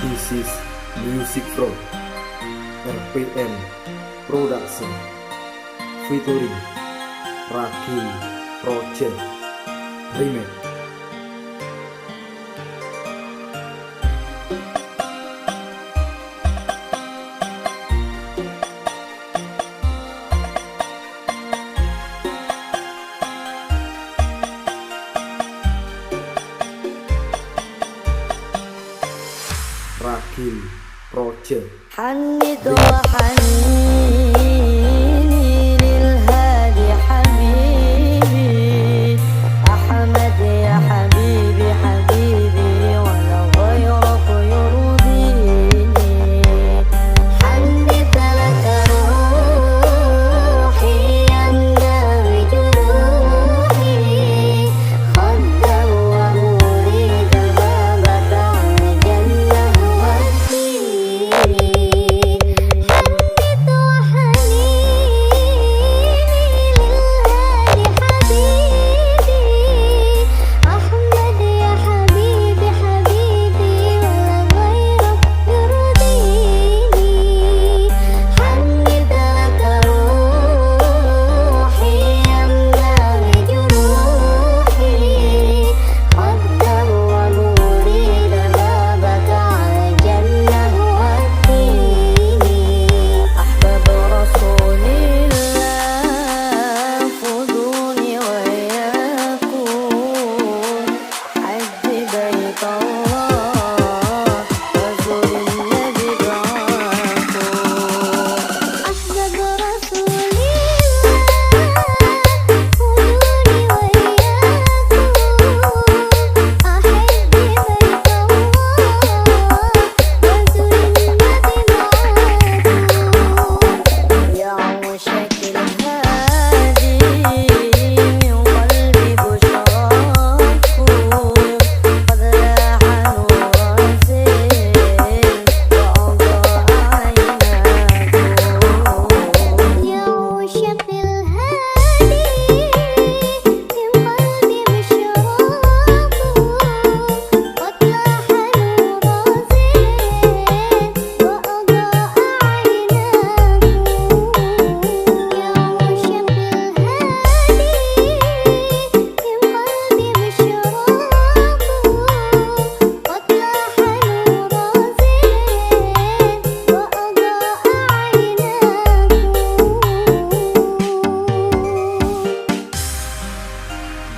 This is music from RPM Production featuring Ragil Project Remix. Ragil Project. حنت وحنيني للهادي حبيبي أحمد يا حبيبي حبيبي ولا غيرك يرضيني. حنت لك روحي يمنى بجروحي خدا ومريد بابك عن الجنة والدين.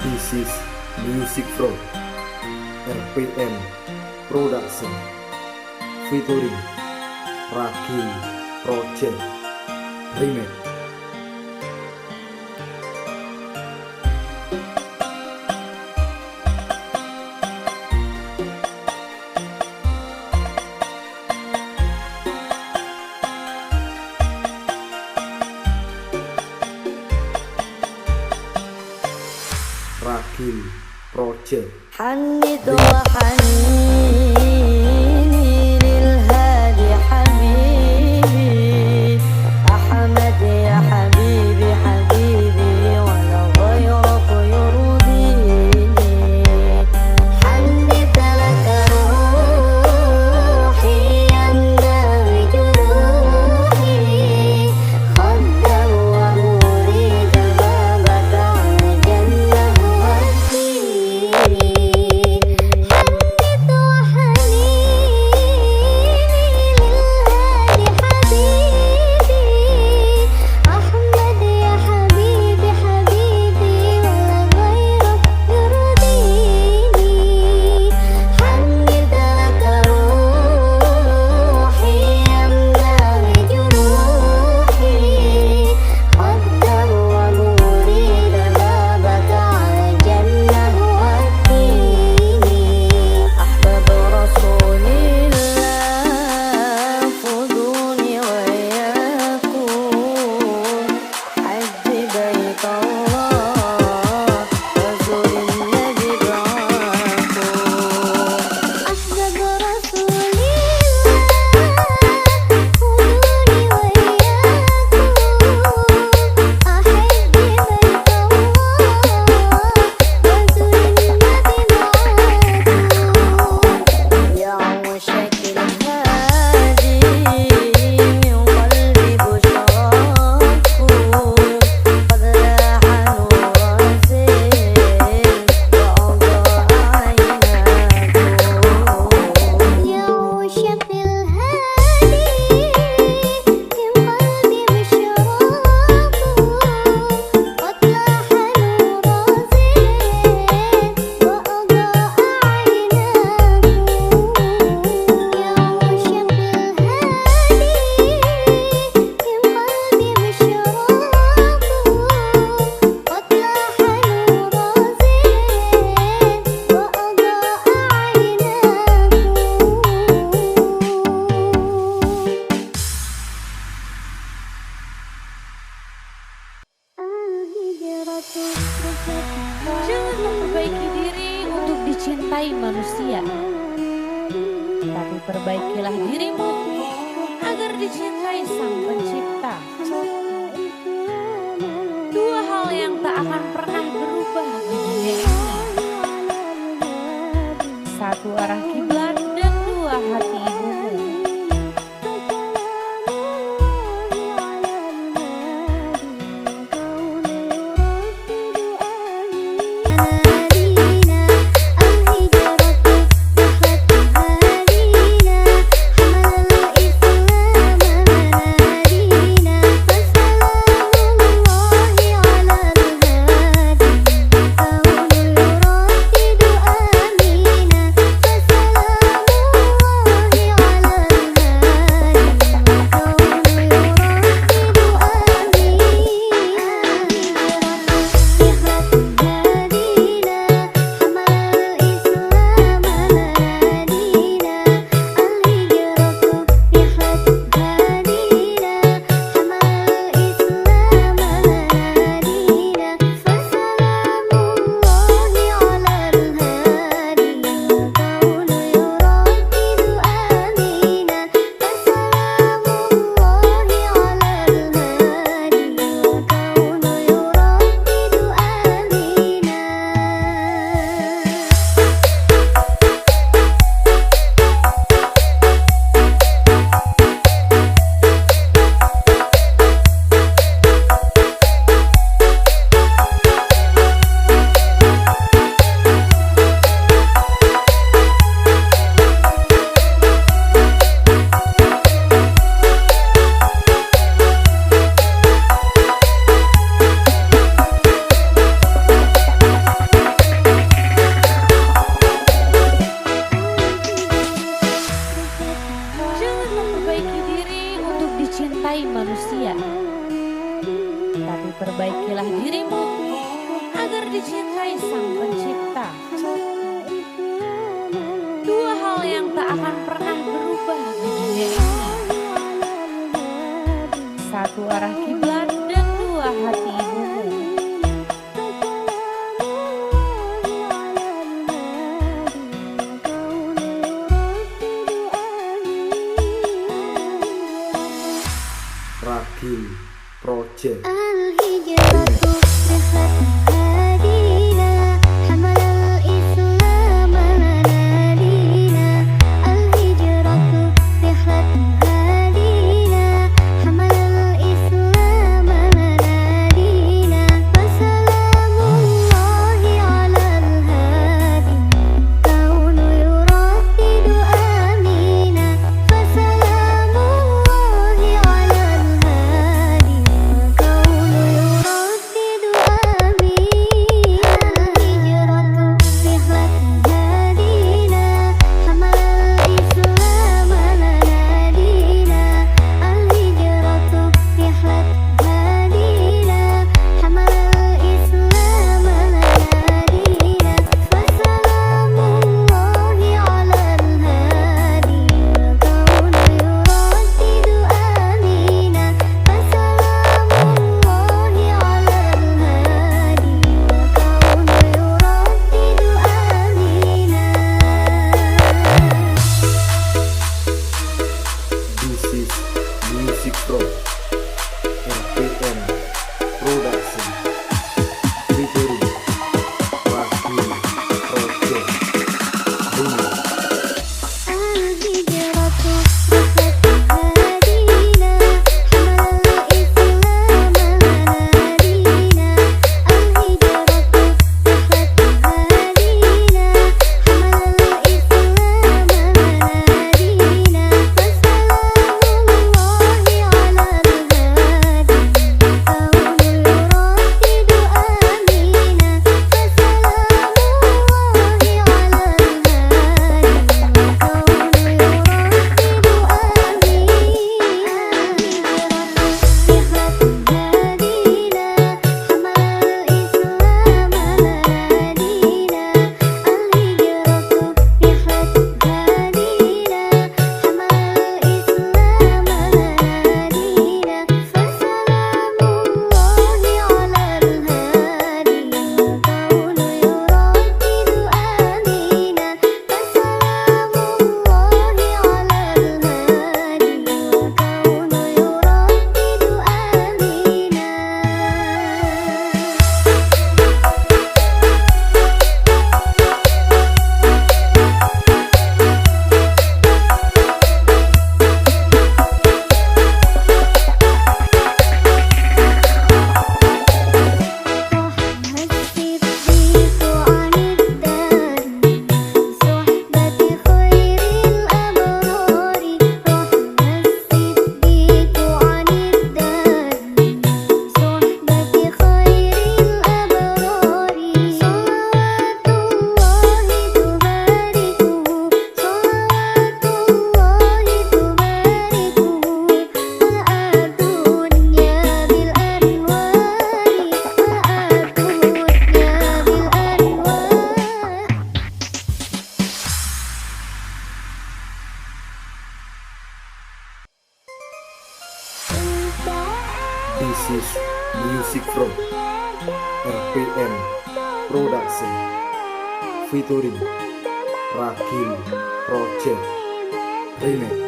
This is music from RPM Production featuring Ragil Project Remix. Ragil Project. حنت وحنيني للهادي حبيبي أحمد يا حبيبي حبيبي ولا غيرك يرضيني. حنت لك روحي يمنى بجروحي خدا ومريد بابك عن الجنة والدين. حنت وحنيني dicintai manusia, tapi perbaikilah dirimu agar dicintai Sang Pencipta. Dua hal yang tak akan pernah berubah di dunia ini. Satu arah kiblat dan dua hati ibumu. Dicintai manusia, tapi perbaikilah dirimu agar dicintai Sang Pencipta. Dua hal yang tak akan pernah berubah di dunia ini. Satu arah kiblat dan dua hati ibumu. Ragil Project. This is music from RPM Production featuring Ragil Project Remix.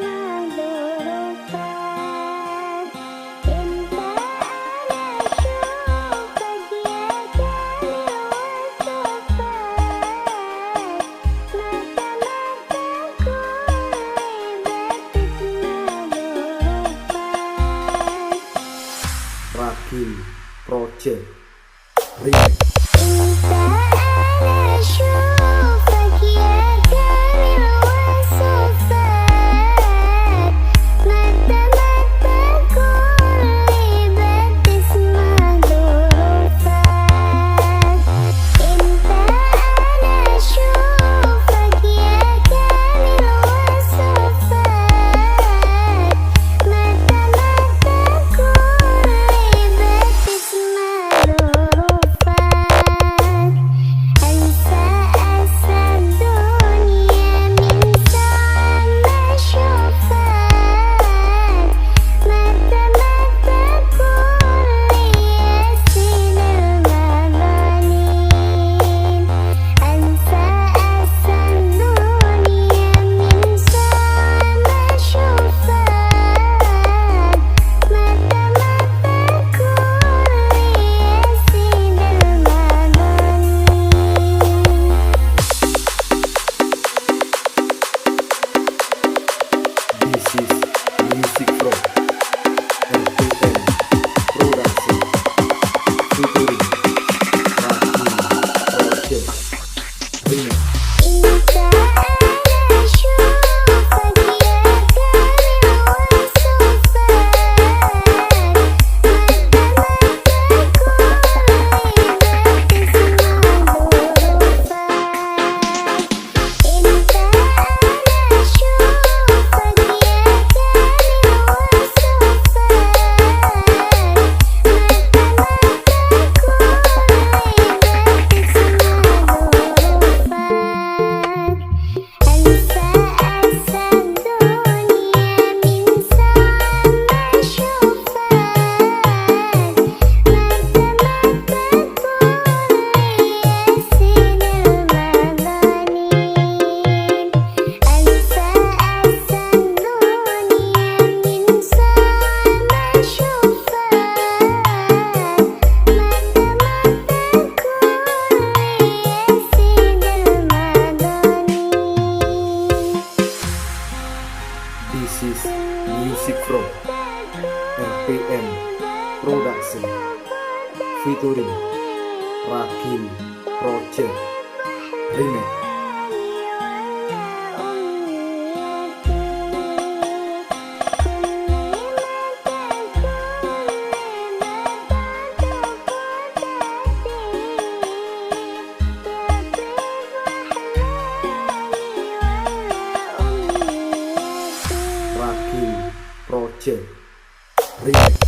Ragil Project Remix. This is music from RPM Production featuring Ragil Project Remix. This is music from RPM Production featuring Ragil Project Remix. Ragil Project Remix.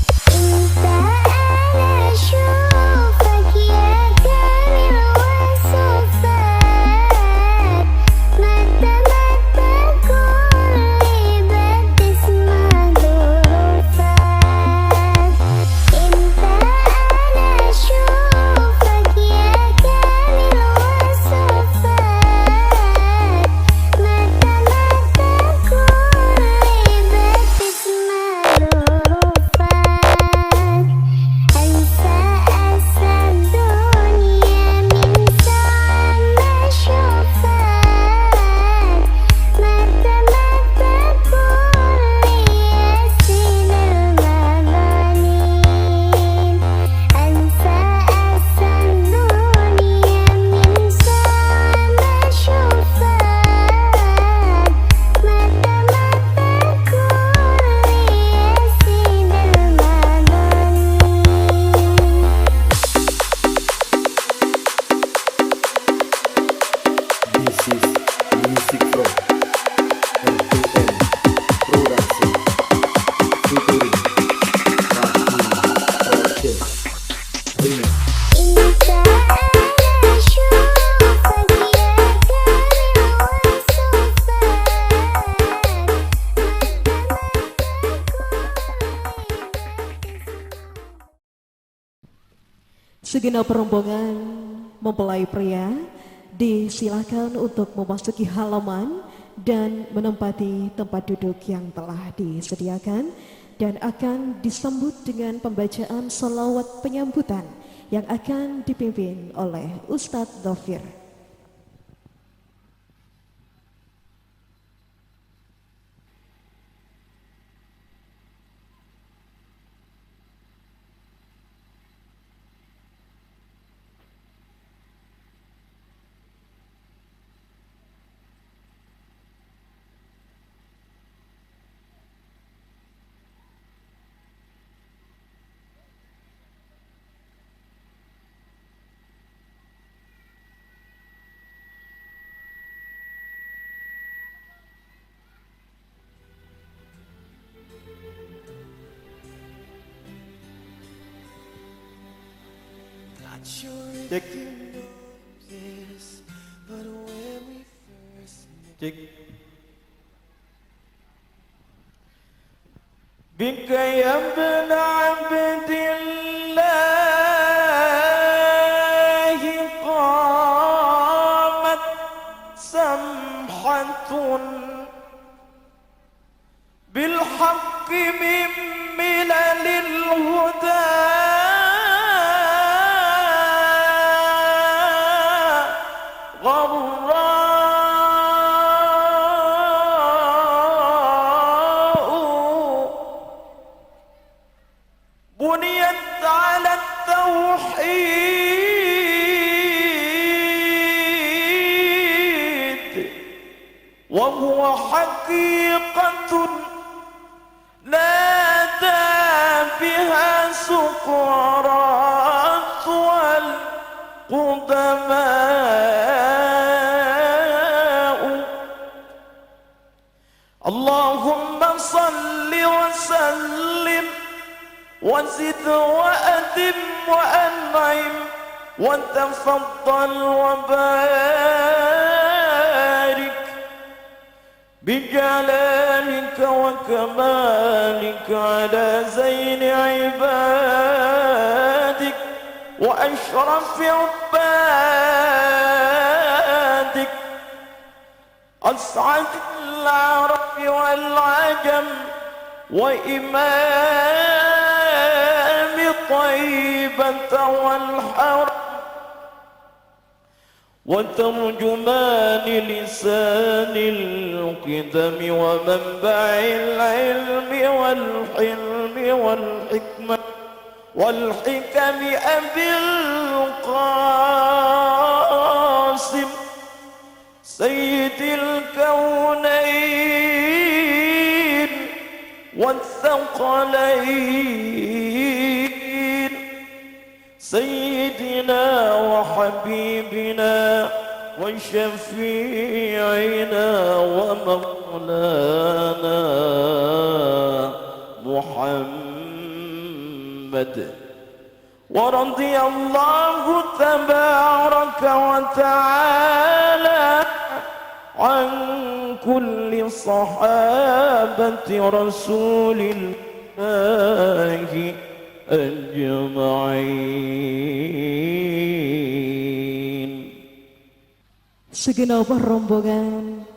Segenap rombongan mempelai pria disilakan untuk memasuki halaman dan menempati tempat duduk yang telah disediakan dan akan disambut dengan pembacaan salawat penyambutan yang akan dipimpin oleh Ustadz Dhafir. Cek. Cek. Bika ya ibn Abdillahi qamat samhatun bil haqqi min milalil huda بنيت على التوحيد وهو حقيقة نادى بها سقراط والقدماء اللهم صل وسلم وزد وأدم وأنعم وتفضل وبارك بجلالك وكمالك على زين عبادك وأشرف عبادك أسعد العرب والعجم وإمام طيبة والحرم وترجمان لسان القدم ومنبع العلم والحلم والحكمة والحكم أبي القاسم سيد الكونين والثقلين سيدنا وحبيبنا وشفيعنا ومولانا محمد ورضي الله تبارك وتعالى عن كل صحابة رسول الله أجمعين. Segenap rombongan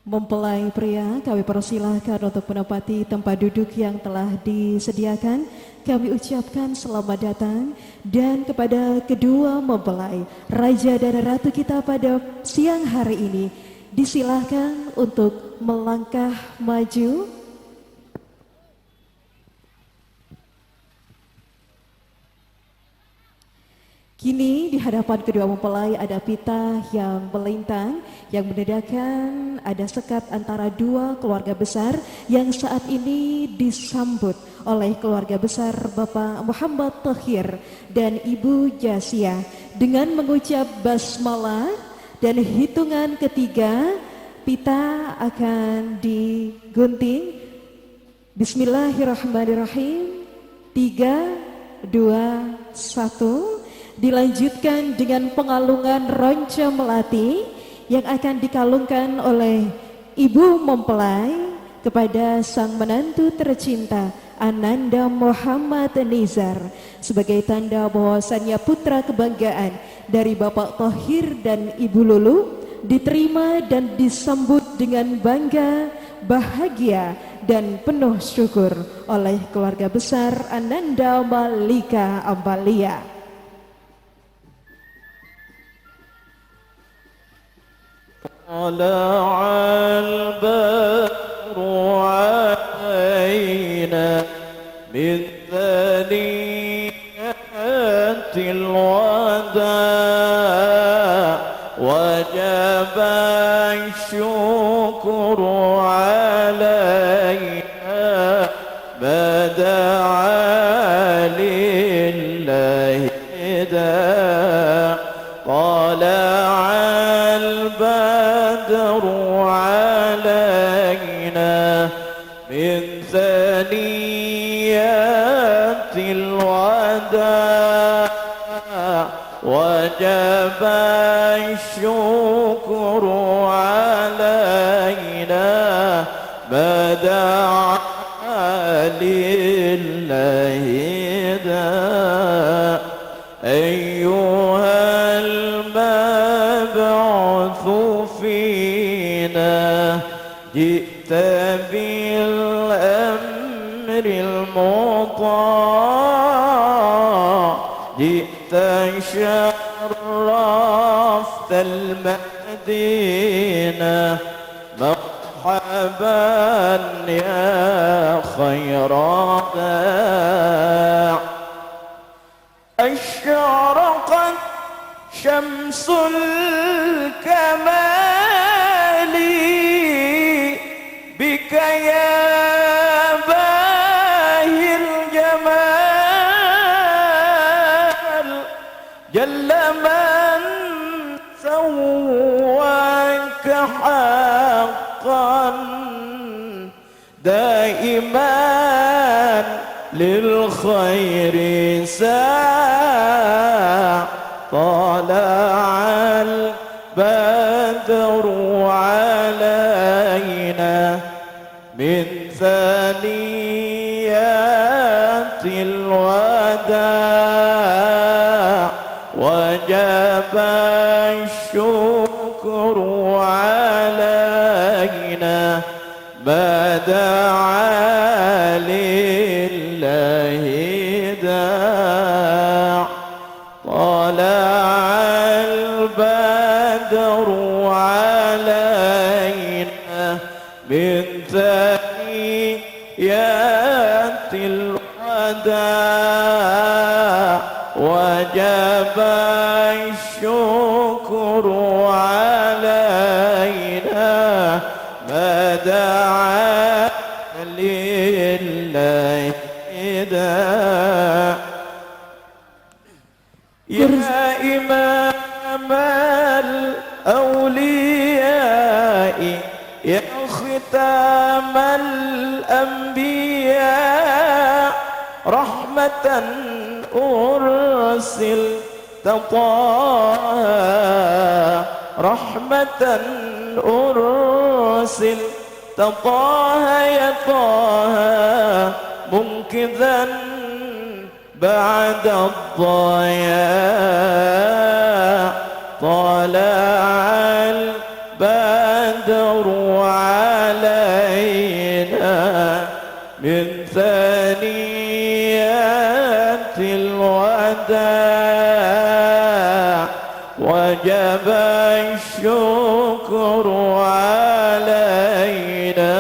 mempelai pria kami persilahkan untuk menempati tempat duduk yang telah disediakan. Kami ucapkan selamat datang dan kepada kedua mempelai raja dan ratu kita pada siang hari ini disilahkan untuk melangkah maju. Kini di hadapan kedua mempelai ada pita yang melintang yang menandakan ada sekat antara dua keluarga besar yang saat ini disambut oleh keluarga besar Bapak Muhammad Tahir dan Ibu Jasia dengan mengucap basmalah dan hitungan ketiga pita akan digunting. Bismillahirrahmanirrahim. 3, 2, 1. Dilanjutkan dengan pengalungan ronca melati yang akan dikalungkan oleh ibu mempelai kepada sang menantu tercinta Ananda Muhammad Nizar sebagai tanda bahwasannya putra kebanggaan dari Bapak Thohir dan Ibu Lulu diterima dan disambut dengan bangga, bahagia dan penuh syukur oleh keluarga besar Ananda Malika Ambalia. طلع البدر علينا من ثنيات الوداع وجب الشكر علينا بدعا لله داع طلع البدر علينا من ثنيات الوداع وجب الشكر علينا بدعا لله داع أيها المبعوث فينا جئت بالأمر المطاع جئت شرفت المدينة مرحبا يا خير داع أشرقت شمس الكمال بك يا باهي الجمال جل من سواك حقا دائما للخير ساع طلع البدر علينا من ثنيات الوداع وجب الشكر علينا ما دعا لله داع طلع البدر علينا من ثنيات الوداع وجب الشكر علينا ما دعا لله داع يا إمام الأولياء يا ختام الأنبياء رحمة أرسلت طه رحمة أرسلت طه يا طه منقذا بعد الضياع طلع البدر علينا من ثنيات الوداع وجب الشكر علينا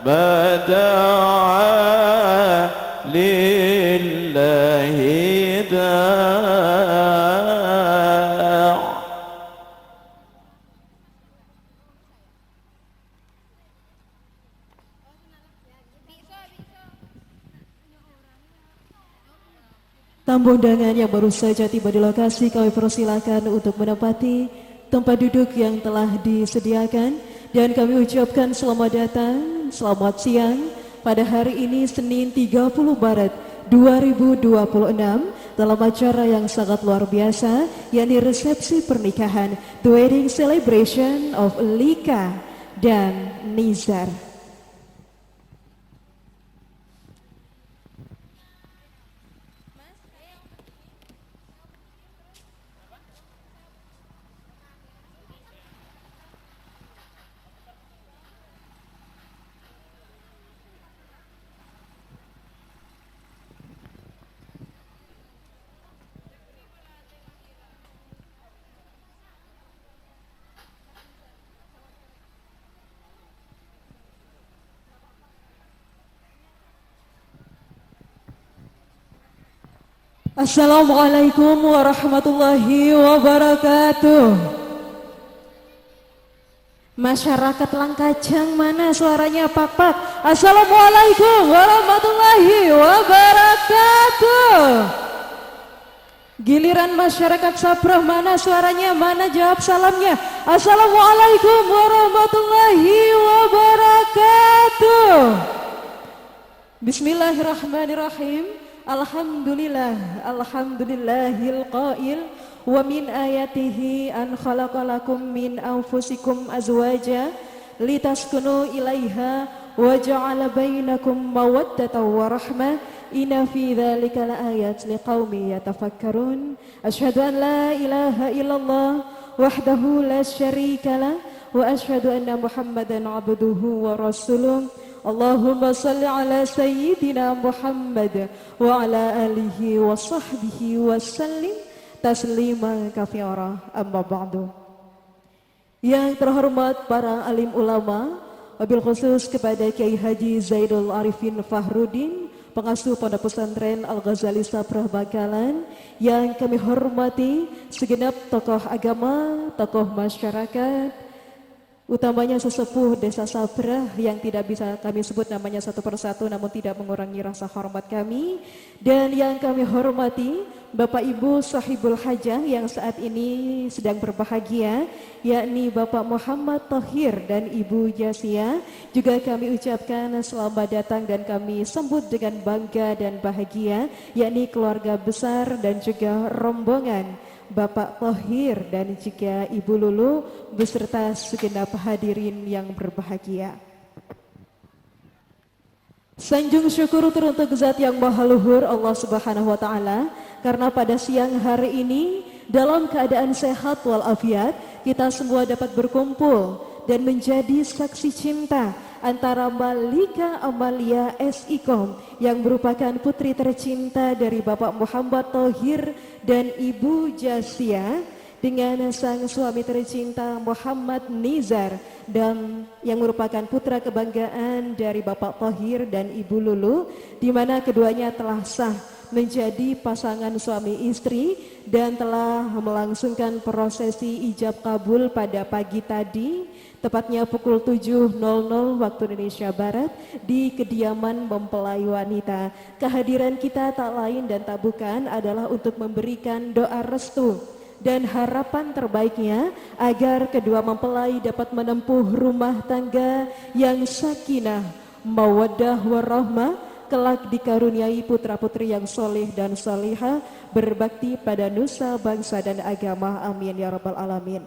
ما دعا لله داع Tamu undangan yang baru saja tiba di lokasi kami persilakan untuk menempati tempat duduk yang telah disediakan dan kami ucapkan selamat datang, selamat siang pada hari ini Senin 30 Maret 2026 dalam acara yang sangat luar biasa yakni resepsi pernikahan The Wedding Celebration of Lika dan Nizar. Assalamualaikum warahmatullahi wabarakatuh. Masyarakat Langkajang, mana suaranya pak-pak? Assalamualaikum warahmatullahi wabarakatuh. Giliran masyarakat Sabrah, mana suaranya? Mana jawab salamnya? Assalamualaikum warahmatullahi wabarakatuh. Bismillahirrahmanirrahim. Alhamdulillahil qail wa min ayatihi an khalaqalakum min anfusikum azwaja litaskunu ilaiha wa ja'ala bainakum mawaddatan wa rahmah inna fi dzalika laayat liqaumin yatafakkarun. Asyhadu an la ilaha illallah wahdahu la syarikalah wa asyhadu anna Muhammadan abduhu wa rasuluh. Allahumma salli ala sayyidina Muhammad wa ala alihi wa sahbihi wa sallim taslima katsira, amma ba'du. Yang terhormat para alim ulama, wabil khusus kepada Kiai Haji Zaidul Arifin Fahrudin, pengasuh Pondok Pesantren Al-Ghazali Sabrah Bangkalan, yang kami hormati segenap tokoh agama, tokoh masyarakat, utamanya sesepuh Desa Sabrah yang tidak bisa kami sebut namanya satu persatu namun tidak mengurangi rasa hormat kami, dan yang kami hormati Bapak Ibu Sahibul Hajah yang saat ini sedang berbahagia, yakni Bapak Muhammad Thohir dan Ibu Jasia. Juga kami ucapkan selamat datang dan kami sambut dengan bangga dan bahagia, yakni keluarga besar dan juga rombongan Bapak Thohir dan juga Ibu Lulu beserta segenap hadirin yang berbahagia. Sanjung syukur teruntuk zat yang maha luhur Allah Subhanahu wa taala, karena pada siang hari ini dalam keadaan sehat walafiat kita semua dapat berkumpul dan menjadi saksi cinta antara Malika Amalia S.Ikom yang merupakan putri tercinta dari Bapak Muhammad Thohir dan Ibu Jasia dengan sang suami tercinta Muhammad Nizar dan yang merupakan putra kebanggaan dari Bapak Thohir dan Ibu Lulu, di mana keduanya telah sah menjadi pasangan suami istri dan telah melangsungkan prosesi ijab kabul pada pagi tadi tepatnya pukul 7.00 waktu Indonesia Barat di kediaman mempelai wanita. Kehadiran kita tak lain dan tak bukan adalah untuk memberikan doa restu dan harapan terbaiknya agar kedua mempelai dapat menempuh rumah tangga yang sakinah, mawaddah warahmah, kelak dikaruniai putra-putri yang soleh dan solihah, berbakti pada nusa, bangsa dan agama. Amin ya rabbal alamin.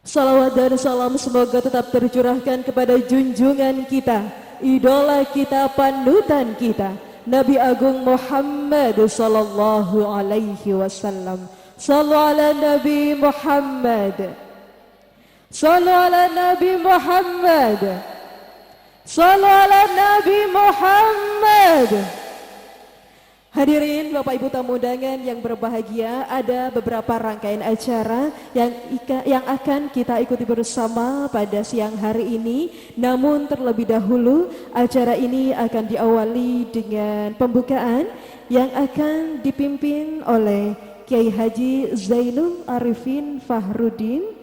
Salawat dan salam semoga tetap tercurahkan kepada junjungan kita, idola kita, panutan kita, Nabi Agung Muhammad sallallahu alaihi wasallam. Sallu ala Nabi Muhammad. Sallu ala Nabi Muhammad. Sallu ala Nabi Muhammad. Hadirin Bapak Ibu tamu undangan yang berbahagia, ada beberapa rangkaian acara yang akan kita ikuti bersama pada siang hari ini. Namun terlebih dahulu acara ini akan diawali dengan pembukaan yang akan dipimpin oleh Kiai Haji Zainul Arifin Fahrudin.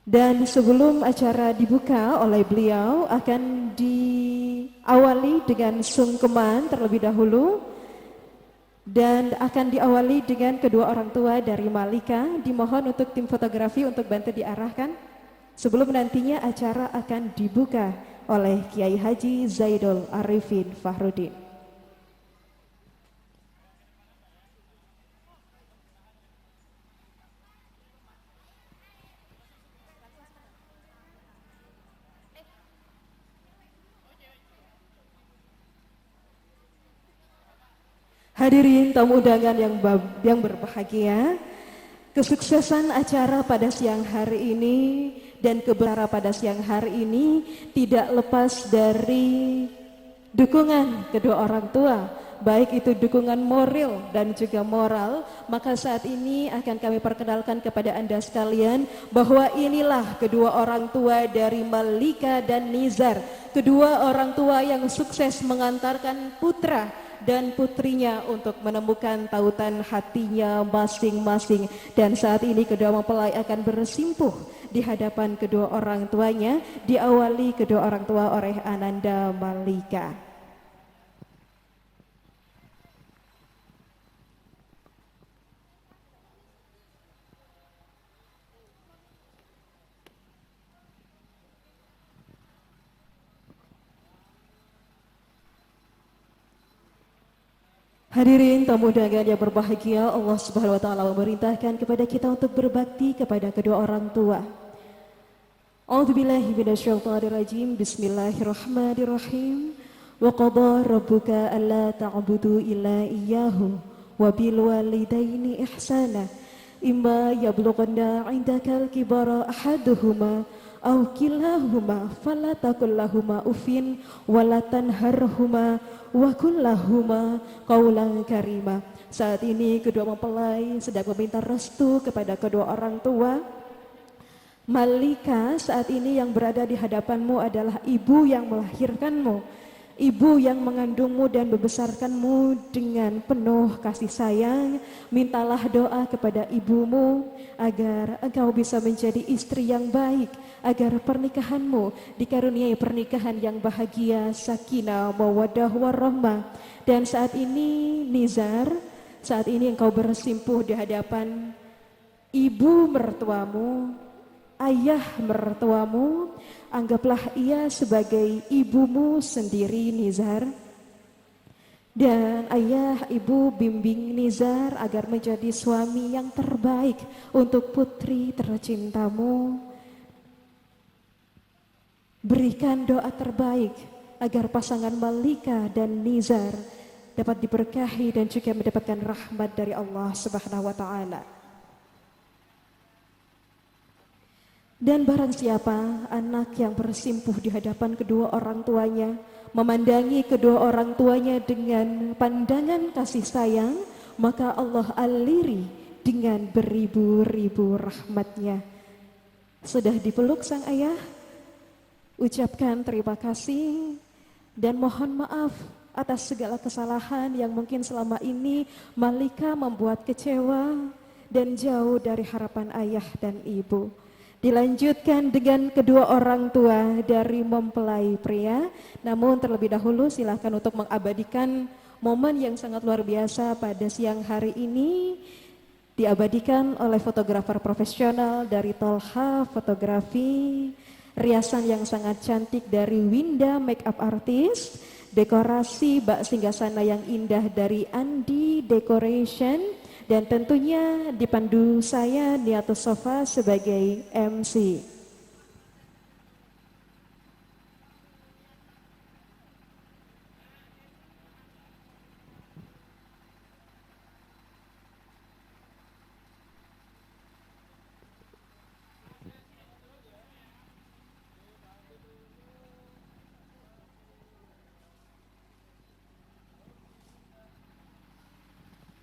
Dan sebelum acara dibuka oleh beliau akan diawali dengan sungkeman terlebih dahulu dan akan diawali dengan kedua orang tua dari Malika. Dimohon untuk tim fotografi untuk bantu diarahkan sebelum nantinya acara akan dibuka oleh Kiai Haji Zaidul Arifin Fahrudin. Hadirin tamu undangan yang berbahagia, kesuksesan acara pada siang hari ini dan kebenaran pada siang hari ini tidak lepas dari dukungan kedua orang tua, baik itu dukungan moral dan juga moral. Maka saat ini akan kami perkenalkan kepada Anda sekalian bahwa inilah kedua orang tua dari Malika dan Nizar, kedua orang tua yang sukses mengantarkan putra dan putrinya untuk menemukan tautan hatinya masing-masing. Dan saat ini kedua mempelai akan bersimpuh di hadapan kedua orang tuanya, diawali kedua orang tua oleh Ananda Malika. Hadirin tamu undangan yang berbahagia, Allah Subhanahu wa taala memerintahkan kepada kita untuk berbakti kepada kedua orang tua. A'udzubillahi minasyaitonir rajim. Bismillahirrahmanirrahim. Wa qada rabbuka alla ta'budu illa iyyahu wa bil walidaini ihsana. Imma yablughanna 'indakal kibara ahaduhuma aw kilahuma fala taqul lahumā uffin wa la tanharhuma wa qul lahumā qawlan karīmā. Saat ini kedua mempelai sedang meminta restu kepada kedua orang tua. Malika, saat ini yang berada di hadapanmu adalah ibu yang melahirkanmu, ibu yang mengandungmu dan membesarkanmu dengan penuh kasih sayang. Mintalah doa kepada ibumu agar engkau bisa menjadi istri yang baik, agar pernikahanmu dikaruniai pernikahan yang bahagia, sakinah, mawaddah, warahmah. Dan saat ini Nizar, saat ini engkau bersimpuh di hadapan ibu mertuamu, ayah mertuamu. Anggaplah ia sebagai ibumu sendiri, Nizar. Dan ayah ibu bimbing Nizar agar menjadi suami yang terbaik untuk putri tercintamu. Berikan doa terbaik agar pasangan Malika dan Nizar dapat diberkahi dan juga mendapatkan rahmat dari Allah Subhanahu wa taala. Dan barang siapa anak yang bersimpuh di hadapan kedua orang tuanya, memandangi kedua orang tuanya dengan pandangan kasih sayang, maka Allah aliri dengan beribu-ribu rahmatnya. Sudah dipeluk sang ayah, ucapkan terima kasih dan mohon maaf atas segala kesalahan yang mungkin selama ini Malika membuat kecewa dan jauh dari harapan ayah dan ibu. Dilanjutkan dengan kedua orang tua dari mempelai pria. Namun terlebih dahulu silahkan untuk mengabadikan momen yang sangat luar biasa pada siang hari ini. Diabadikan oleh fotografer profesional dari Tolha Fotografi. Riasan yang sangat cantik dari Winda Makeup Artist. Dekorasi bak singgasana yang indah dari Andi Decoration. Dan tentunya dipandu saya Niatus Sofa sebagai MC.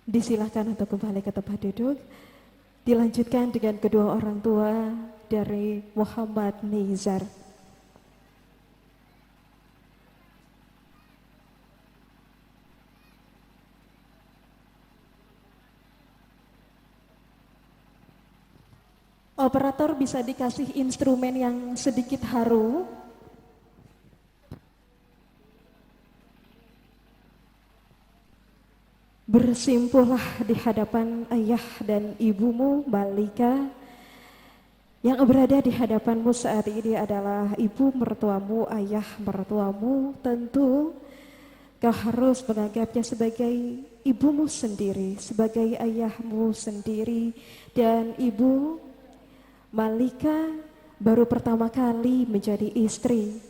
Disilahkan untuk kembali ke tempat duduk. Dilanjutkan dengan kedua orang tua dari Muhammad Nizar. Operator bisa dikasih instrumen yang sedikit haru. Bersimpuhlah di hadapan ayah dan ibumu Malika. Yang berada di hadapanmu saat ini adalah ibu mertuamu, ayah mertuamu. Tentu kau harus menganggapnya sebagai ibumu sendiri, sebagai ayahmu sendiri. Dan ibu Malika baru pertama kali menjadi istri.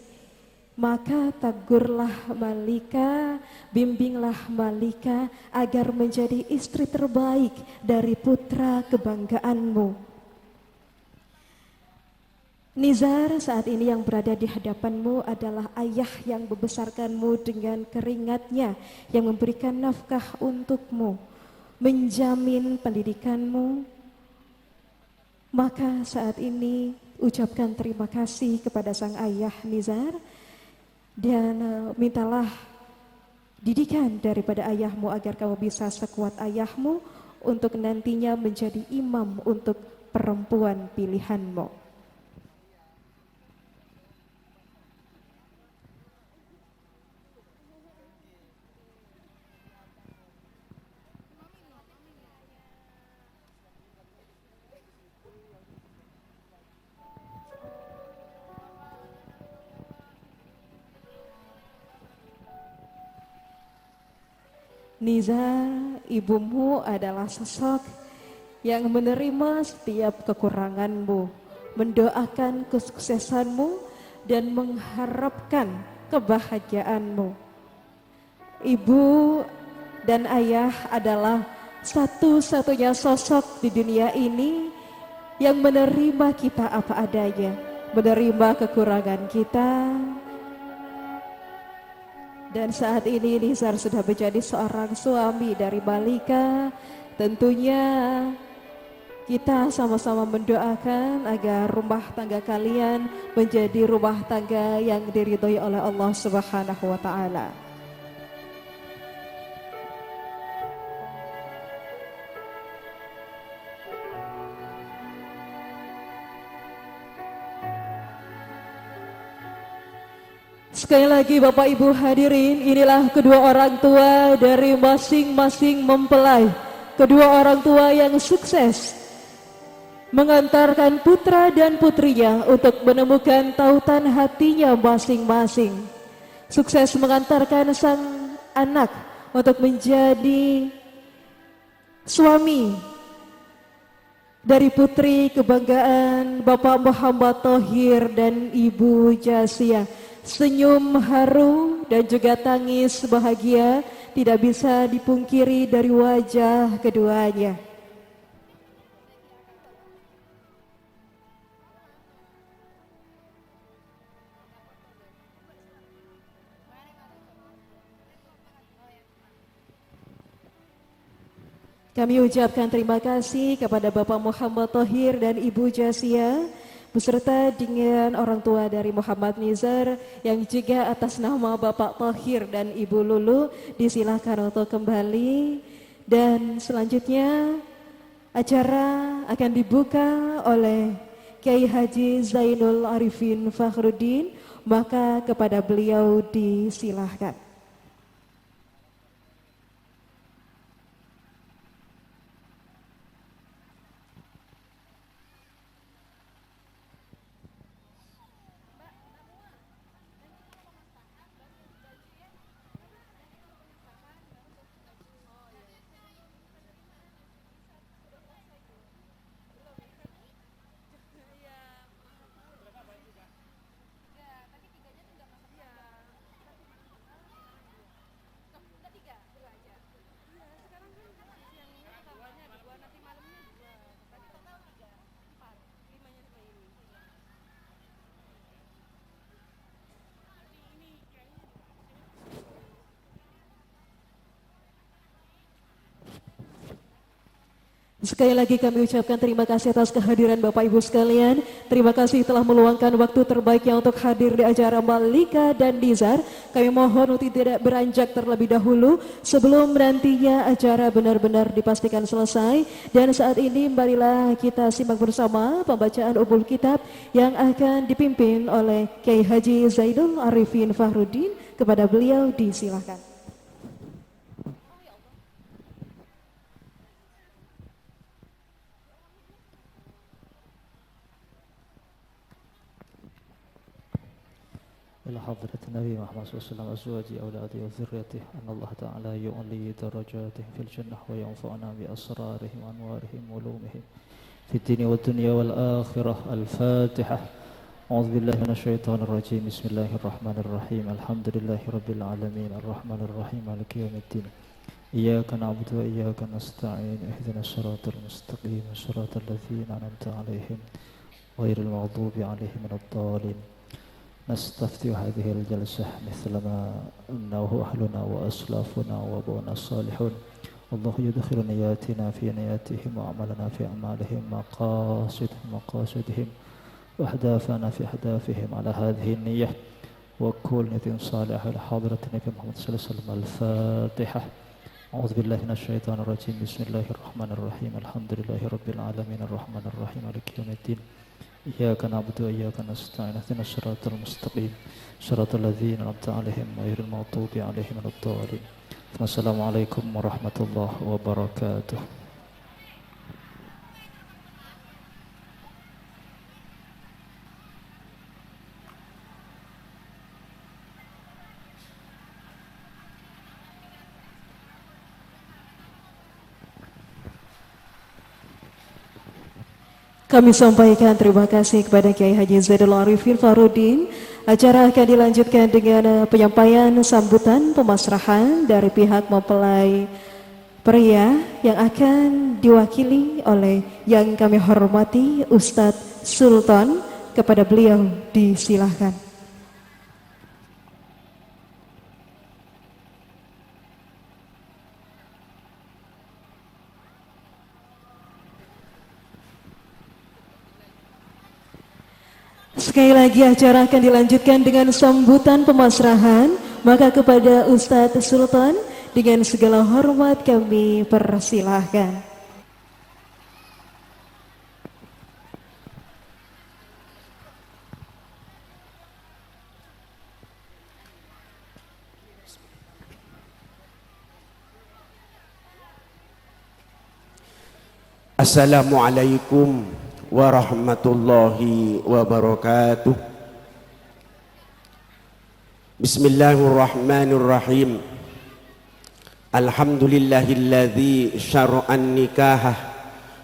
Maka tegurlah Malika, bimbinglah Malika agar menjadi istri terbaik dari putra kebanggaanmu. Nizar, saat ini yang berada di hadapanmu adalah ayah yang membesarkanmu dengan keringatnya, yang memberikan nafkah untukmu, menjamin pendidikanmu. Maka saat ini ucapkan terima kasih kepada sang ayah Nizar. Dan mintalah didikan daripada ayahmu agar kamu bisa sekuat ayahmu untuk nantinya menjadi imam untuk perempuan pilihanmu. Nizar, ibumu adalah sosok yang menerima setiap kekuranganmu, mendoakan kesuksesanmu, dan mengharapkan kebahagiaanmu. Ibu dan ayah adalah satu-satunya sosok di dunia ini yang menerima kita apa adanya, menerima kekurangan kita. Dan saat ini Nizar sudah menjadi seorang suami dari Malika. Tentunya kita sama-sama mendoakan agar rumah tangga kalian menjadi rumah tangga yang diridhoi oleh Allah Subhanahu wa taala. Sekali lagi Bapak Ibu hadirin, inilah kedua orang tua dari masing-masing mempelai. Kedua orang tua yang sukses mengantarkan putra dan putrinya untuk menemukan tautan hatinya masing-masing. Sukses mengantarkan sang anak untuk menjadi suami dari putri kebanggaan Bapak Muhammad Thohir dan Ibu Jasia. Senyum haru dan juga tangis bahagia tidak bisa dipungkiri dari wajah keduanya. Kami ucapkan terima kasih kepada Bapak Muhammad Thohir dan Ibu Jasia beserta dengan orang tua dari Muhammad Nizar yang juga atas nama Bapak Thohir dan Ibu Lulu disilahkan untuk kembali. Dan selanjutnya acara akan dibuka oleh Kiai Haji Zainul Arifin Fakhruddin, maka kepada beliau disilahkan. Sekali lagi kami ucapkan terima kasih atas kehadiran Bapak Ibu sekalian. Terima kasih telah meluangkan waktu terbaiknya untuk hadir di acara Malika dan Nizar. Kami mohon untuk tidak beranjak terlebih dahulu sebelum nantinya acara benar-benar dipastikan selesai. Dan saat ini marilah kita simak bersama pembacaan Ummul Kitab yang akan dipimpin oleh Kiai Haji Zainul Arifin Fakhruddin. Kepada beliau disilahkan. إلى حضرة النبي محمد صلى الله عليه وسلم أزواجه أولاده وذريته أن الله تعالى يعلي درجاتهم في الجنة وينفعنا بأسرارهم وأنوارهم وعلومهم في الدين والدنيا والآخرة. الفاتحة. أعوذ بالله من الشيطان الرجيم. بسم الله الرحمن الرحيم. الحمد لله رب العالمين الرحمن الرحيم مالك يوم الدين. إياك نعبد وإياك نستعين. اهدنا الصراط المستقيم صراط الذين أنعمت عليهم غير المغضوب عليهم ولا الضالين. نستفتح هذه الجلسة مثلما أنه أهلنا وأسلافنا وأبونا الصالحون. الله يدخل نياتنا في نياتهم وأعمالنا في أعمالهم، مقاصدهم مقاصدهم، وأهدافنا في أهدافهم على هذه النية. وكل نية صالحة إلى حضرة النبي محمد صلى الله عليه وسلم. الفاتحة. أعوذ بالله من الشيطان الرجيم. بسم الله الرحمن الرحيم. الحمد لله رب العالمين الرحمن الرحيم مالك يوم الدين. إياك نعبد وإياك نستعين اهدنا الصراط المستقيم صراط الذين أنعمت عليهم غير المغضوب عليهم ولا الضالين. السلام عليكم ورحمة الله وبركاته. Kami sampaikan terima kasih kepada Kiai Haji Zaidul Arifin Farudin. Acara akan dilanjutkan dengan penyampaian sambutan pemasrahan dari pihak mempelai pria yang akan diwakili oleh yang kami hormati Ustadz Sultan. Kepada beliau disilahkan. Sekali lagi acara akan dilanjutkan dengan sambutan pemasrahan. Maka kepada Ustadz Sultan dengan segala hormat kami persilahkan. Assalamualaikum warahmatullahi wabarakatuh. Bismillahirrahmanirrahim. Alhamdulillahilladzi syara'an nikahah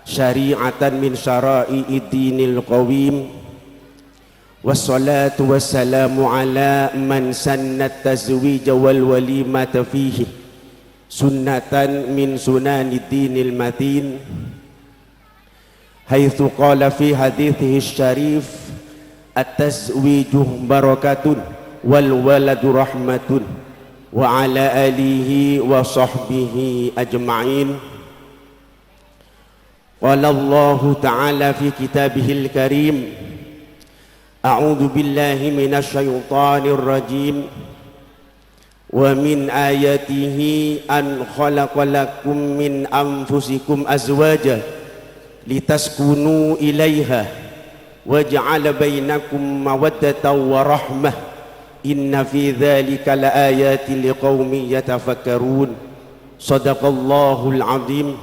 syari'atan min syara'i dinil qawim. Wassalatu wassalamu ala man sannat tazwij wal walimata fihi sunnatan min sunanid dinil matin. Haitsu qala fi hadithihi syarif at-tazwiju barakatun wal waladu rahmatun wa ala alihi wa sahbihi ajma'in. Qala Allah ta'ala fi kitabihil karim a'udzu billahi minasy syaithanir rajim wa min ayatihi an khalaqalakum min anfusikum azwaja litaskunu ilaiha wa ja'ala bainakum mawaddatan wa rahmah inna fi dzalika laayatin liqaumin yatafakkarun. Shadaqallahul azim.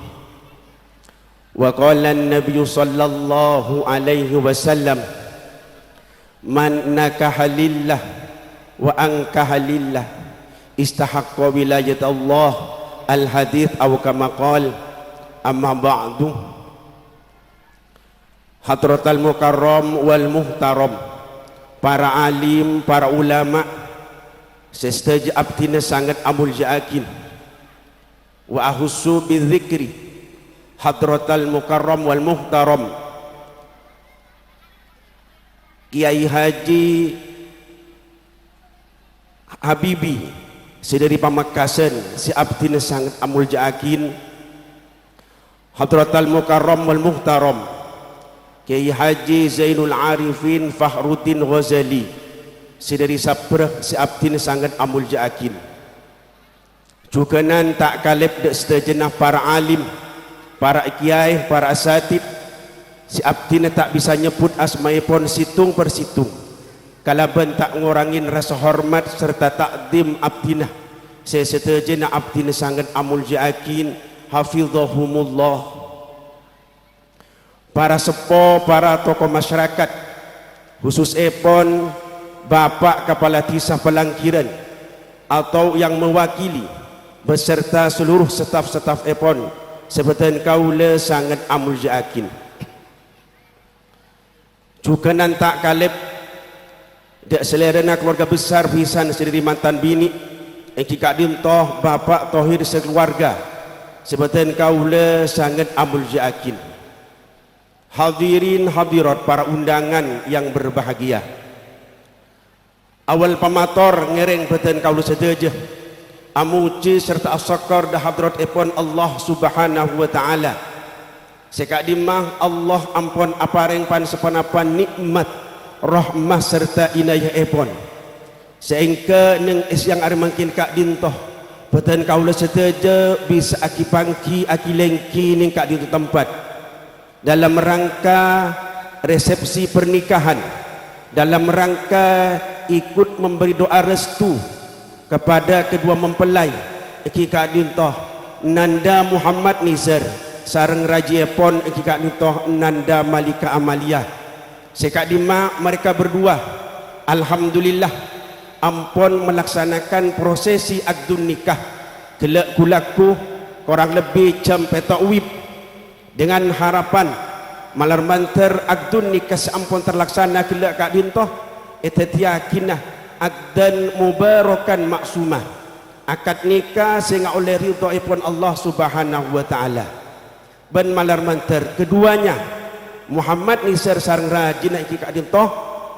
Wa qala an-nabiy sallallahu alaihi wasallam man nakaha lillah wa ankaha lillah istahaqqa wilayat Allah. Al-hadits atau kama qala. Amma ba'du. Hadratal mukarram wal muhtaram, para alim, para ulama, sestaj abdina sangat amul jaakin. Wa ahussu bidzikri hadratal mukarram wal muhtaram Kiai Haji Habibi sedari Pamekasan, si abdina sangat amul jaakin. Hadratal mukarram wal muhtaram Kiai Haji Zainul Arifin Fakhruddin Ghazali sedari Saprah, si abdin sangat amul jaakin. Juganan tak kalib dek sejenah para alim, para kiai, para asatid, si abdin tak bisa nyebut asmaipun situng per situng. Kalaban tak ngurangin rasa hormat serta takdim abdinah. Sesejenah abdin sangat amul jaakin. Hafizahumullah. Para sepo, para tokoh masyarakat, khusus epon Bapak Kepala Desa Pelangkiran atau yang mewakili beserta seluruh staf-staf epon, sebetan kaula sangat amul jaakin. Juga nan tak kalib dak selerena keluarga besar pisan sediri mantan bini yang kikadim toh Bapak Tohir sekeluarga, sebetan kaula sangat amul jaakin. Hadirin hadirat, para undangan yang berbahagia. Awal pamator ngereng beten kaula sedaja amuji serta asyakar dah hadrat epon Allah Subhanahu wa taala. Sekadimah Allah ampun apareng pan sepanapan nikmat rahmah serta inayah epon. sehingga neng yang ada makin kak dintoh beten kaula seteja bisa aki pangki aki lengki neng kak dintoh tempat dalam rangka resepsi pernikahan, dalam rangka ikut memberi doa restu kepada kedua mempelai iki kak dintoh Nanda Muhammad Nizar sareng Raji Epon iki kak dintoh Nanda Malika Amalia. Sekak dima mereka berdua alhamdulillah ampun melaksanakan prosesi akdun nikah kelak kulaku kurang lebih jam petawib dengan harapan malar manter akdun nikah seampun terlaksana kelak kak dintoh etetiakinah akdan mubarakan maksumah akad nikah sehingga oleh ridha ipun Allah Subhanahu wa taala. Ben malar manter keduanya Muhammad Nizar sareng Raji iki kak dintoh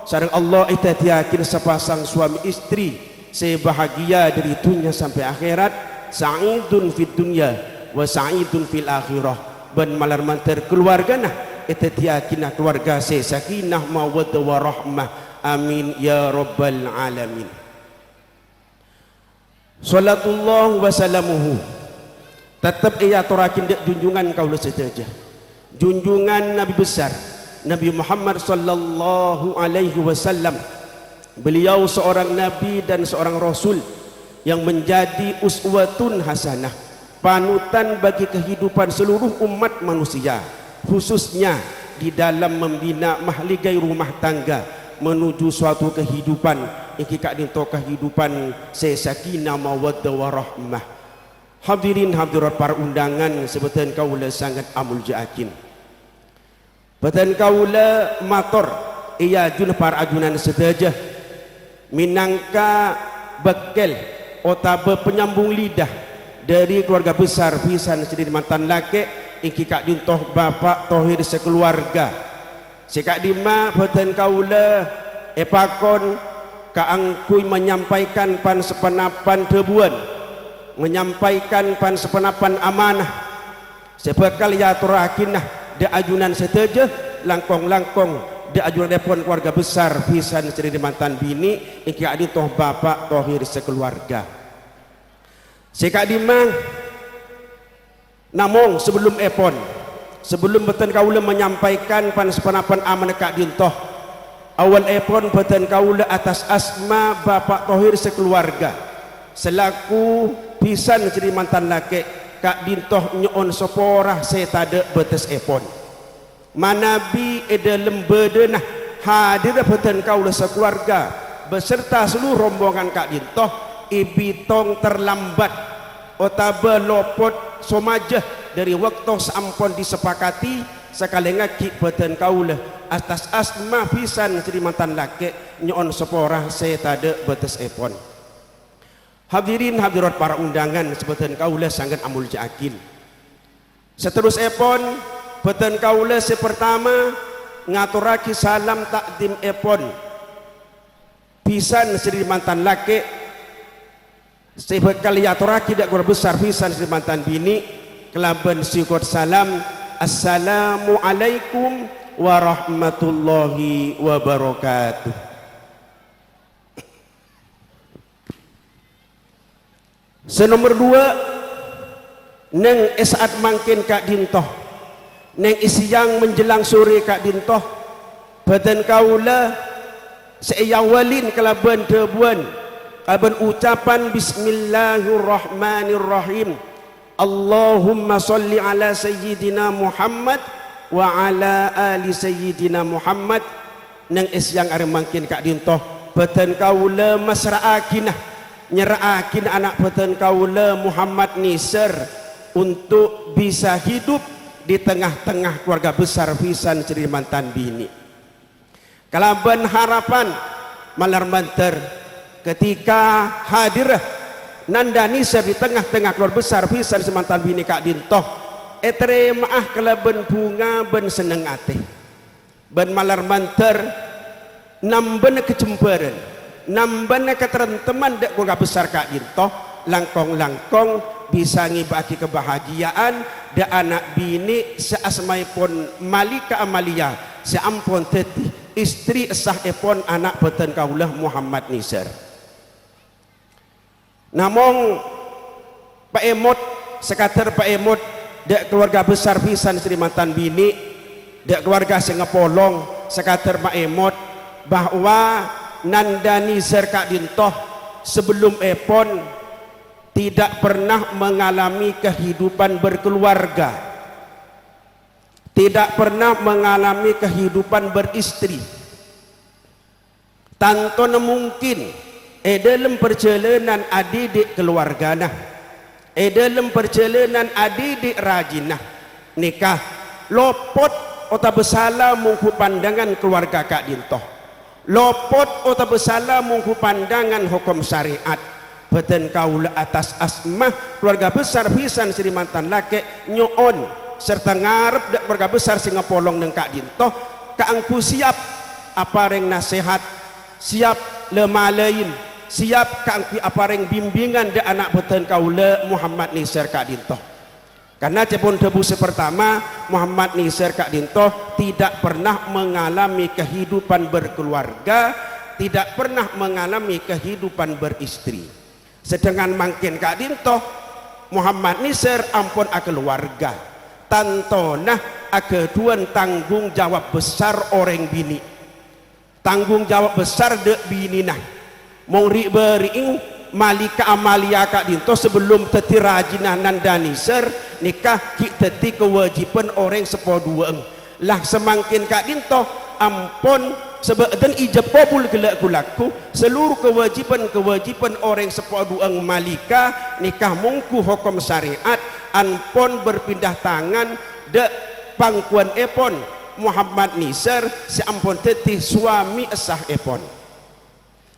sareng Allah itatiakin sepasang suami istri sebahagia dari dunia sampai akhirat, sa'idun fid dunya wa sa'idun fil akhirah. Ben malar manter keluarga nah itatiakin keluarga sakinah mawaddah warahmah. Amin ya rabbal alamin. Salatullah wa salamuhu tetap ia turakin junjungan kaula sedaja, junjungan Nabi besar Nabi Muhammad sallallahu alaihi wasallam. Beliau seorang nabi dan seorang rasul yang menjadi uswatun hasanah, panutan bagi kehidupan seluruh umat manusia, khususnya di dalam membina mahligai rumah tangga menuju suatu kehidupan iki kak dinto kehidupan sakinah mawaddah warahmah. Hadirin hadirat para undangan sebetan kaula sangat amul jaakin. Beten kaula matur iya jun para ajunan sedaja minangka bekel otabe penyambung lidah dari keluarga besar pisan sediri mantan laki iki kak dintoh bapak tohir sekeluarga. Sekak dima beten kaula epakon kaangkui menyampaikan pan sepenapan tebuan, menyampaikan pan sepenapan amanah sebekal ya turakinah de ajunan seteja langkong-langkong de ajunan depon keluarga besar pisan sediri mantan bini iki adi toh bapak tohir sekeluarga. Sekak dimang namong sebelum epon sebelum beten kaula menyampaikan pan sepenapan amanah kak dintoh awal epon beten kaula atas asma bapak tohir sekeluarga selaku pisan jadi mantan laki kak dintoh nyon soporah setade betes epon manabi edalem bedenah hadir beten kaula sekeluarga beserta seluruh rombongan kak dintoh ibitong terlambat otabe lopot somajah dari waktu sampun disepakati sekali ngaki beten kaula atas asma pisan jadi mantan laki nyon soporah setade betes epon. Hadirin hadirat para undangan sebeten kaula sangat amul jaakin. Seterus epon beten kaula sepertama ngaturaki salam takdim epon pisan sediri mantan laki sebekal yaturaki dak guru besar pisan sediri mantan bini kelaban sikot salam assalamu alaikum warahmatullahi wabarakatuh. Senomor dua neng esaat mangkin kak dintoh neng isiang menjelang sore kak dintoh badan kaula seiyawalin kelaban debuan kaban ucapan bismillahirrahmanirrahim Allahumma salli ala sayyidina Muhammad wa ala ali sayyidina Muhammad neng isiang are mangkin kak dintoh badan kaula masra'akinah nyerakin anak beten kaula Muhammad Nizar untuk bisa hidup di tengah-tengah keluarga besar pisan sediri mantan bini. Kalaban harapan malar manter ketika hadir Nanda Nizar di tengah-tengah keluarga besar pisan semantan bini kak dintoh etre maah kalaban bunga ben seneng ate ben malar manter namben kecemperan nambana keteranteman dek keluarga besar kak dintoh langkong-langkong bisa ngibaki kebahagiaan da anak bini seasmai pun Malika Amalia seampun teti istri esah epon anak beten kaulah Muhammad Nizar. Namong Pak Emot sekater Pak Emot dek keluarga besar pisan Sri Mantan Bini, dek keluarga Singapolong sekater Pak Emot bahwa Nandani Zerka Dintoh sebelum epon tidak pernah mengalami kehidupan berkeluarga, tidak pernah mengalami kehidupan beristri. Tantona mungkin dalam perjalanan adik keluarga dalam perjalanan adik rajinah nikah lopot ota besala mungku pandangan keluarga Kak Dintoh, lopot ota besala mungku pandangan hukum syariat. Beten kaula atas asmah keluarga besar pisan Sri Mantan lake nyoon serta ngarep dak keluarga besar Singapolong neng Kak Dintoh kaangku siap apareng nasihat, siap lemalain, siap kaangku apareng bimbingan dak anak beten kaula Muhammad Nisar Kak Dintoh. Karena cepon debu pertama Muhammad Nisar Kak Dintoh tidak pernah mengalami kehidupan berkeluarga, tidak pernah mengalami kehidupan beristri. Sedangkan mangkin Kak Dintoh Muhammad Nisar ampun keluarga tantonah akeduan tanggung jawab besar orang bini, tanggung jawab besar dek bini nah mong bering Malika Amalia Kak Dintoh sebelum teti rajinah Nandani Nisar nikah ki teti kewajiban orang sepodueng lah semangkin Kak Dintoh ampun sebab dan ijabul gelaku seluruh kewajiban orang sepodueng Malika nikah mungku hukum syariat anpon berpindah tangan de pangkuan epon Muhammad Nisar si ampun tetih suami esah epon.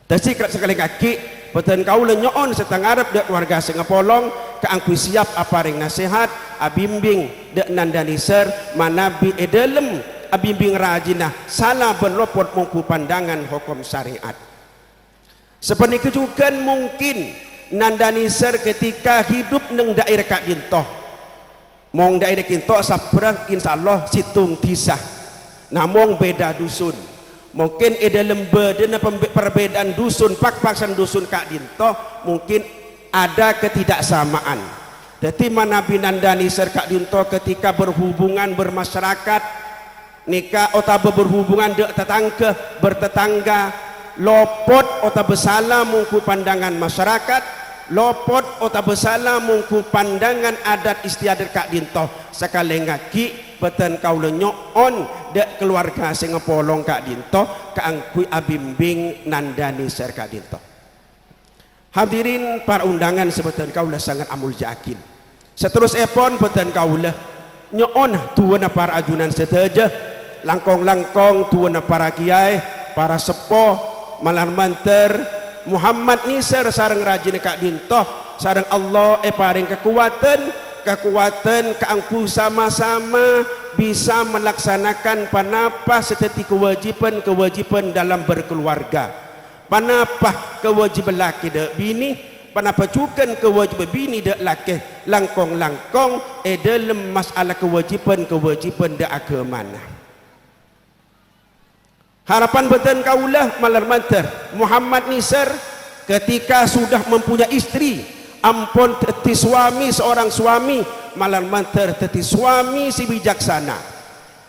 Tapi sekali kaki beten kaula nyoon setengah Arab dek warga Singapolong kaangku siap aparing nasihat abimbing dek Nandani Nisar manabi edalem abimbing rajinah salah berlopot mungku pandangan hukum syariat. Seperti juga mungkin Nandani Nisar ketika hidup neng daerah Kak Dintoh mong daerah Kintoh sabrang insyaallah situng tisah namong beda dusun mungkin dalam bedana perbedaan dusun pak-paksan dusun Kak Dintoh mungkin ada ketidaksamaan. Jadi manabi Nandani Nisar Kak Dintoh ketika berhubungan bermasyarakat nikah otaba berhubungan dek tetangga bertetangga lopot otaba besala mungku pandangan masyarakat, lopot otaba besala mungku pandangan adat istiadat Kak Dintoh sekali ngaki beten kaula nyoon dek keluarga Singapolong Kak Dintoh kaangkui abimbing Nandani Nisar Kak Dintoh. Hadirin para undangan sebeten kaula sangat amul yakin seterus epon beten kaula nyoon tuana para ajunan seteja langkong-langkong tuana para kiai para sepoh malar manter Muhammad Nisar sareng rajin Kak Dintoh sareng Allah paring kekuatan kaangku sama-sama bisa melaksanakan panapa seteti kewajiban dalam berkeluarga, panapa kewajiban laki dek bini, panapa juga kewajiban bini dek laki langkong-langkong dalam masalah kewajiban dek agama. Harapan beten kaulah malar manter Muhammad Nisar ketika sudah mempunyai istri ampun teti suami seorang suami malar manter teti suami si bijaksana,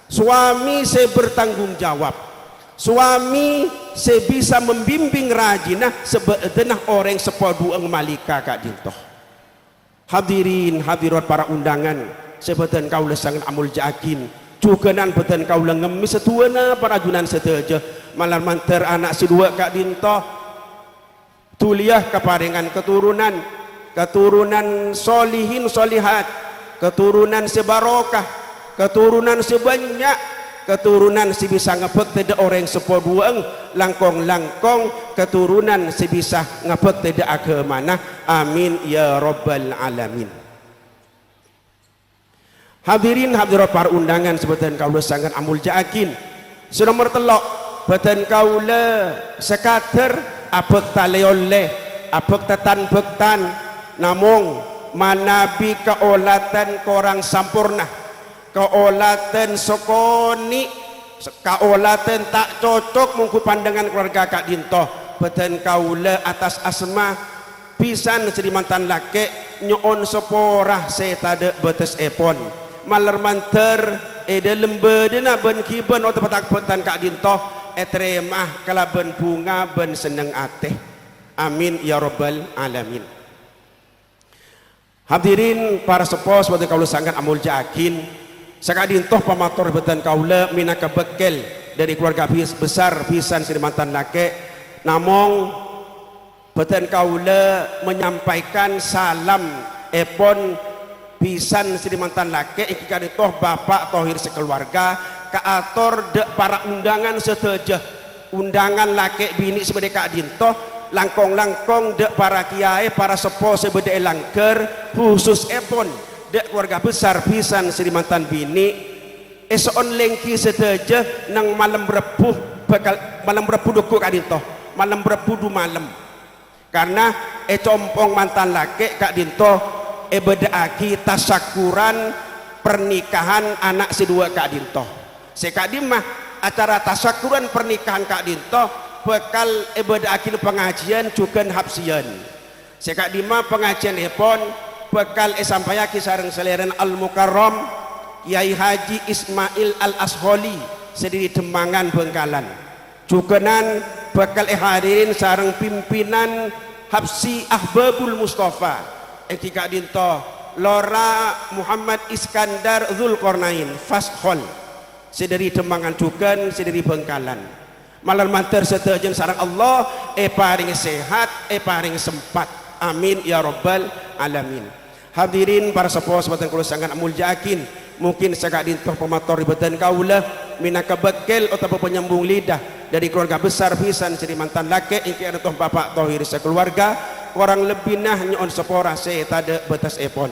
suami si bertanggung jawab, suami si bisa membimbing rajinah sebedenah orang sepodueng Malika Kak Dintoh. Hadirin hadirat para undangan sebeten kaulah sangat amul yakin cukenan beten kaula ngemis setuana para ajunan seteja malar manter anak si dua Kak Dintoh tuliah keparingan keturunan solihin solihat, keturunan sebarokah, keturunan sebanyak, keturunan si bisa ngepet tidak orang sepodueng langkong-langkong keturunan si bisa ngepet tidak agamana amin ya rabbal alamin. Hadirin hadirat para undangan sebeten kaula sangat amul yakin sudah mertelok beten kaula sekater apek taleoleh apek tetan bektan namung manabi keolatan korang sampurna keolatan sokoni keolatan tak cocok mungku pandangan keluarga Kak Dintoh beten kaula atas asma pisan Sri mantan laki nyon seporah saya tada betes epon malar manter de lembe dina ben kiben atau petak petan kak dintoh teremah kala ben bunga ben seneng ateh amin ya rabbal alamin. Hadirin para sepos wadai kaula sangat amul jakin sakadintoh pamator betan kaula minaka bekel dari keluarga besar pisan Sri mantan laki namong betan kaula menyampaikan salam epon pisan Sri mantan laki ikikadintoh bapak tohir sekeluarga kaator de para undangan setejah undangan laki bini sebagai kak dintoh langkong-langkong dek para kiai para sepo sebede langker khusus epon dek keluarga besar pisan Sri mantan bini eson lengki seteja nang malam repuh bakal malam repuh duku kak dintoh malam repuh du malam karena compong mantan laki kak dintoh bedaaki tasakuran pernikahan anak si dua kak dintoh sekadimah acara tasakuran pernikahan kak dintoh bekal bedakin pengajian juga hapsian sekak dima pengajian epon bekal sampayaki sareng seleren al mukarram Kiai Haji Ismail al Asholi sediri Demangan Bengkalan jukenan bekal hadirin sareng pimpinan hapsi Ahbabul Mustafa etika dinto Lora Muhammad Iskandar Zulkarnain Fashol sediri Demangan juken sediri Bengkalan malam manter setejen sarang Allah paring sehat paring sempat amin ya rabbal alamin. Hadirin para sepuh sebatan kula sangat muljakin mungkin sagak dintoh pemator ribatan kaula minaka bekel atau penyambung lidah dari keluarga besar pisan Sri mantan laki iki ada toh bapak tohir sekeluarga kurang lebih nah nyon sepora saya tada batas epon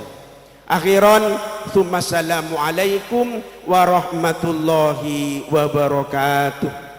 akhiran thumma assalamu alaikum warahmatullahi wabarakatuh.